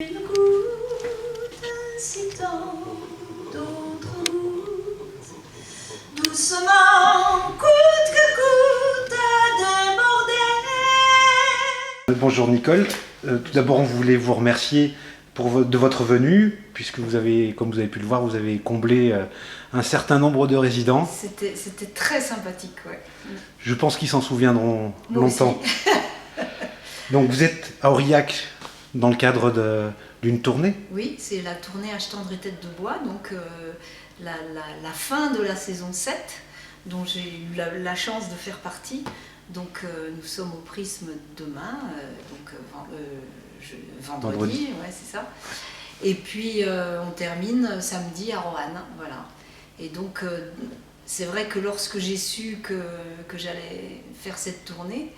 Une goutte incitant d'autres gouttes, doucement, coûte que coûte, à déborder. Bonjour Nicole, tout d'abord on voulait vous remercier de votre venue, puisque vous avez, comme vous avez pu le voir, vous avez comblé un certain nombre de résidents. C'était très sympathique, ouais. Je pense qu'ils s'en souviendront Moi longtemps. aussi. Donc vous êtes à Aurillac dans le cadre d'une tournée. Oui, c'est la tournée Achetendre et Tête de Bois, donc la fin de la saison 7, dont j'ai eu la chance de faire partie. Donc nous sommes au Prisme demain, vendredi, ouais, c'est ça. Et puis on termine samedi à Roanne, voilà. Et donc c'est vrai que lorsque j'ai su que j'allais faire cette tournée,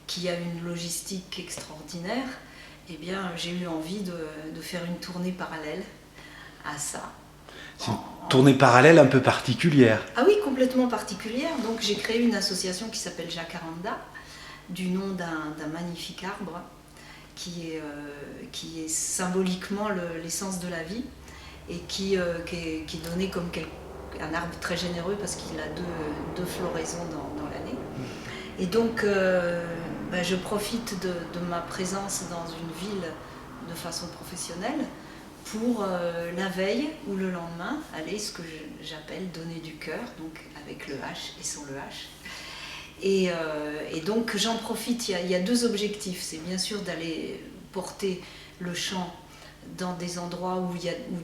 qui a une logistique extraordinaire, eh bien j'ai eu envie de faire une tournée parallèle à ça. C'est une tournée parallèle un peu particulière. Ah oui, complètement particulière. Donc j'ai créé une association qui s'appelle Jacaranda, du nom d'un magnifique arbre qui est symboliquement l'essence de la vie et qui est donné comme un arbre très généreux parce qu'il a deux floraisons dans l'année. Et donc je profite de ma présence dans une ville de façon professionnelle pour la veille ou le lendemain aller ce que j'appelle donner du cœur, donc avec le H et sans le H. Et donc j'en profite, il y a deux objectifs, c'est bien sûr d'aller porter le chant dans des endroits où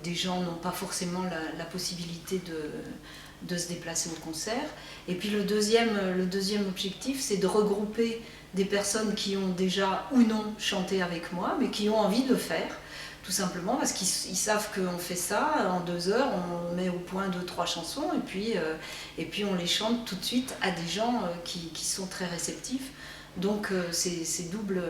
des gens n'ont pas forcément la possibilité de se déplacer au concert. Et puis le deuxième objectif, c'est de regrouper des personnes qui ont déjà ou non chanté avec moi, mais qui ont envie de le faire, tout simplement parce qu'ils savent qu'on fait ça en 2 heures, on met au point 2-3 chansons et puis on les chante tout de suite à des gens qui sont très réceptifs. Donc c'est double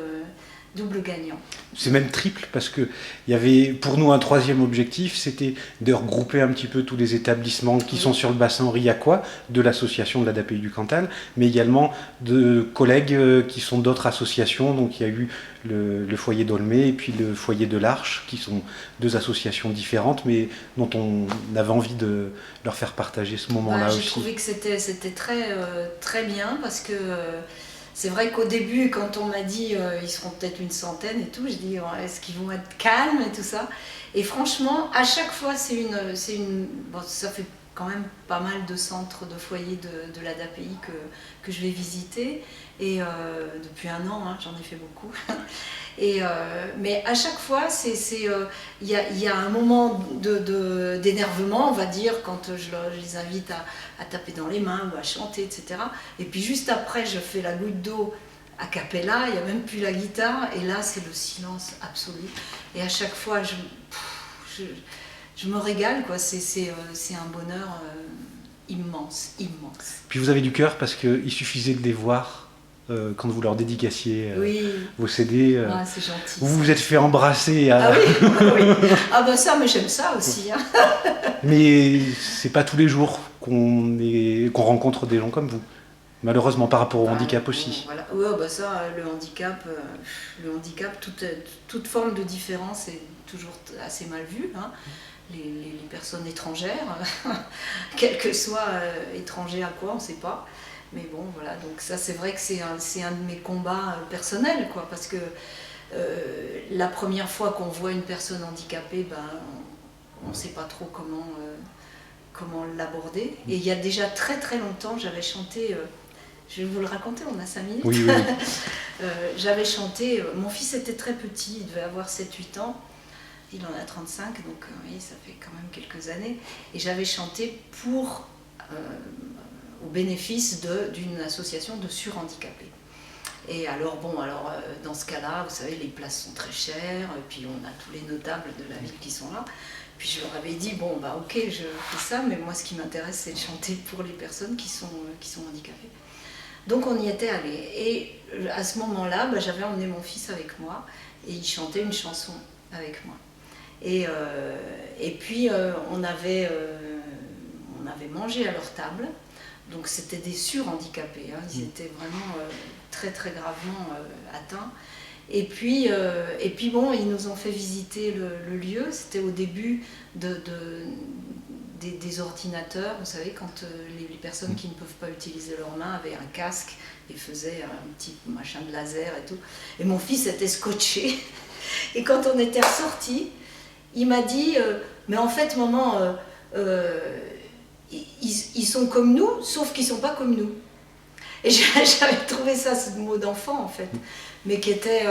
gagnant. C'est même triple parce qu'il y avait pour nous un troisième objectif, c'était de regrouper un petit peu tous les établissements qui sont sur le bassin aurillacois de l'association de l'ADAPI du Cantal, mais également de collègues qui sont d'autres associations. Donc il y a eu le foyer d'Aulnay et puis le foyer de l'Arche, qui sont 2 associations différentes, mais dont on avait envie de leur faire partager ce moment-là aussi. J'ai trouvé que c'était très bien parce que c'est vrai qu'au début, quand on m'a dit ils seront peut-être une centaine et tout, j'ai dit est-ce qu'ils vont être calmes et tout ça. Et franchement, à chaque fois, bon, ça fait quand même pas mal de centres, de foyers de l'ADAPI que je vais visiter. Et depuis 1 an, hein, j'en ai fait beaucoup. Mais à chaque fois, il y a un moment d'énervement, on va dire, quand je les invite à taper dans les mains ou à chanter, etc. Et puis juste après, je fais la goutte d'eau a cappella, il n'y a même plus la guitare, et là, c'est le silence absolu. Et à chaque fois, je me régale, quoi. C'est un bonheur immense. Puis vous avez du cœur parce qu'il suffisait de les voir quand vous leur dédicaciez vos CD. C'est gentil. Vous vous êtes fait embrasser. Ah oui, oui. Ah ben ça, mais j'aime ça aussi. Hein. Mais c'est pas tous les jours qu'on rencontre des gens comme vous. Malheureusement, par rapport au handicap aussi. Voilà. Ouais, bah ça, le handicap, toute forme de différence est toujours assez mal vue. Hein. Les personnes étrangères, quel que soit étranger à quoi, on ne sait pas. Mais bon, voilà, donc ça c'est vrai que c'est un de mes combats personnels, quoi, parce que la première fois qu'on voit une personne handicapée, on ne sait pas trop comment l'aborder. Et il y a déjà très très longtemps, j'avais chanté, je vais vous le raconter, on a 5 minutes. Oui. J'avais chanté, mon fils était très petit, il devait avoir 7-8 ans, il en a 35, donc oui, ça fait quand même quelques années. Et j'avais chanté au bénéfice d'une association de surhandicapés. Et alors, dans ce cas-là, vous savez, les places sont très chères, et puis on a tous les notables de la ville qui sont là. Puis je leur avais dit, ok, je fais ça, mais moi ce qui m'intéresse, c'est de chanter pour les personnes qui sont handicapées. Donc on y était allés. Et à ce moment-là, j'avais emmené mon fils avec moi, et il chantait une chanson avec moi. Et puis on avait mangé à leur table. Donc c'était des surhandicapés, hein. Ils étaient vraiment très très gravement atteints. Et puis bon, ils nous ont fait visiter le lieu. C'était au début des ordinateurs. Vous savez, quand les personnes qui ne peuvent pas utiliser leurs mains avaient un casque et faisaient un petit machin de laser et tout. Et mon fils était scotché. Et quand on était ressortis, il m'a dit mais en fait, maman, ils sont comme nous, sauf qu'ils ne sont pas comme nous. Et j'avais trouvé ça, ce mot d'enfant en fait, mais qui était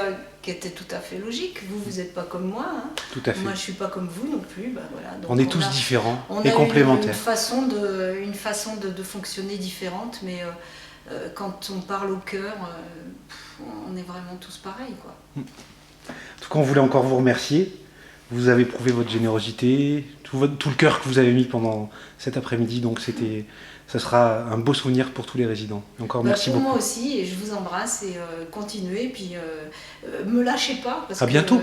tout à fait logique. Vous n'êtes pas comme moi, hein. Tout à fait. Moi je ne suis pas comme vous non plus. Ben voilà. Donc on est tous différents et on a complémentaires. une façon de fonctionner différente, mais quand on parle au cœur, on est vraiment tous pareils, quoi. En tout cas, on voulait encore vous remercier. Vous avez prouvé votre générosité, tout le cœur que vous avez mis pendant cet après-midi, donc ça sera un beau souvenir pour tous les résidents. Encore merci beaucoup. Pour moi aussi, et je vous embrasse, et continuez, puis me lâchez pas. Parce à bientôt.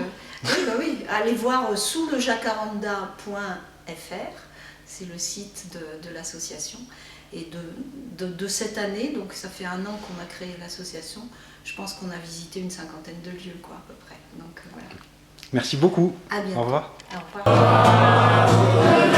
Oui, allez voir souslejacaranda.fr, c'est le site de l'association. Et de cette année, donc ça fait 1 an qu'on a créé l'association, je pense qu'on a visité une 50aine de lieux, quoi, à peu près. Donc voilà. Merci beaucoup. À bientôt. Au revoir. Au revoir.